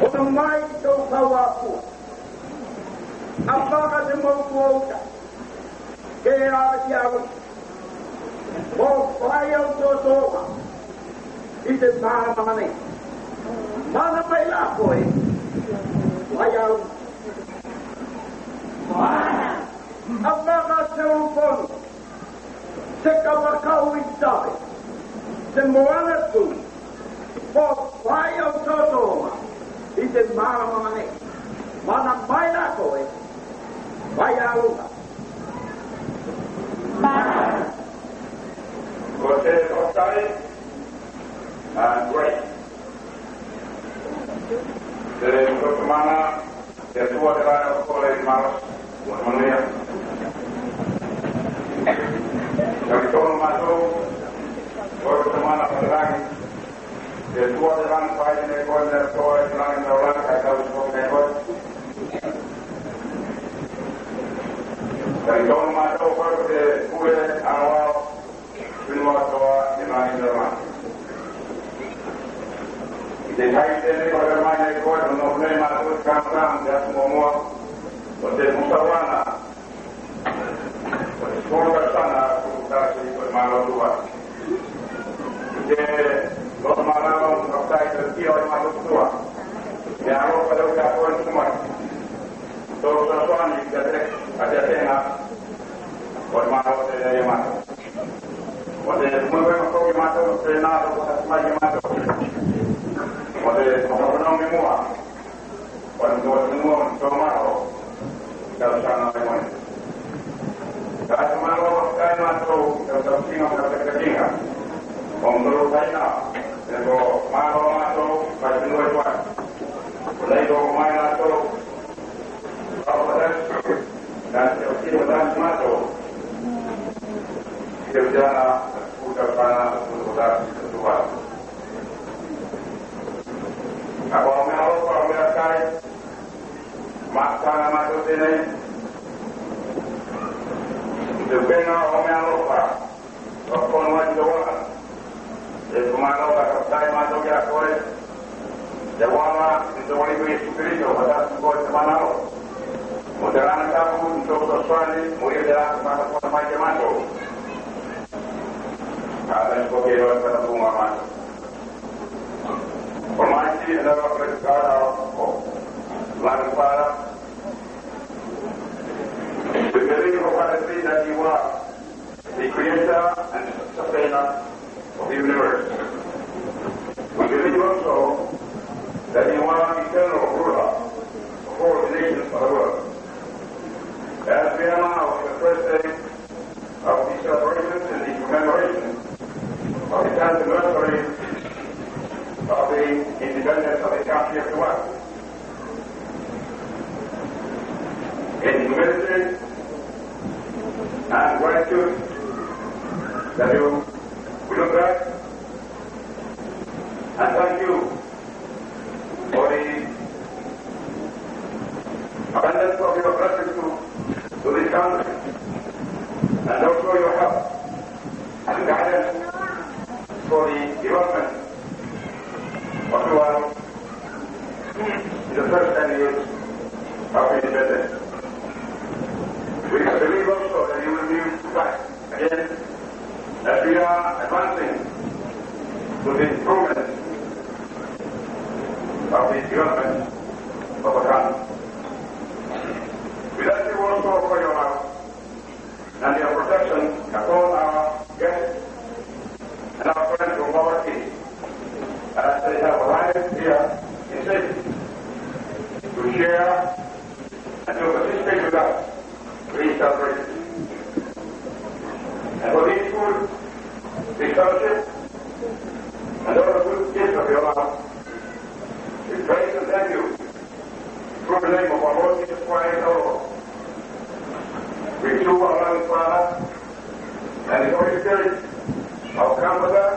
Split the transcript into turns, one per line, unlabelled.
Onomai tau kawaku. Apaka te moku outa. Ke awa ti awa. O whai au tō tōma. I te tāma nei. Mana mai la koe. Whai au. Apaka te uponu. Te kawakau I tawe. Te moana tu. O whai au tō tōma. I te māma nei. Mana mai la koe. Whai au.
Você gostarei? Great. Untuk kemana? Semua adalah oleh malas manusia. Dari tahun masuk, baru kemana lagi? Semua adalah pada nekor dan soal jalan jalan kata usuk nekor. Dari tahun masuk baru ke kuliah awal. Semua doa dimana jalan. Dekai ini bagaimana ikut menolak masuk kampung dan semua untuk musawana. Sekolah sana kita ikut malam dua. Jadi malam kita ikut malam dua. Yang awal pada ucapan semua. Terus sesuatu kita ada tengah. Malam saya masuk. Oleh semua orang masuk senar semua masuk. Oleh orang semua. Orang semua semua kalau sana memang. Kalau malam saya masuk kalau singa kalau ketinggalan. Menurut saya, kalau malam masuk pada dua jam. Kalau main masuk apa dan kita masuk. Kerja udah panas udah keluar. Kalau mereka makan masuk sini, juga orang lupa. Kalau wajib jadi kemana saya masuk ya kau, jawablah untuk itu Kristo pada sebuah kemana lo. Mudahan kamu untuk sesuatu murid dalam macam masuk. Ada yang berkaitan dengan bunga mas. Pemaji adalah perkara lalu para diberi kepada dan jiwa the creator and sustainer of the universe. We believe also that you are eternal ruler of all the nations of the world. As we are now in the first day of the celebrations and the commemoration of the anniversary of the independence of the country of the world. In humility and gratitude that you look back and thank you for the abundance of your blessings to this country and also your help and guidance for the development of the world in the first 10 years of independence. We believe also that you will be back again as we are advancing to the improvement of the development of the country. We thank you also for your love and your protection upon our guests and our friends from overseas as they have arrived here in safety to share and to participate with us in these celebrations. And for these good, this fellowship, and all the good gifts of your love, we praise and thank you through the name of our Lord Jesus Christ, our Lord. We too, our loving Father, and the Holy Spirit, our Comforter,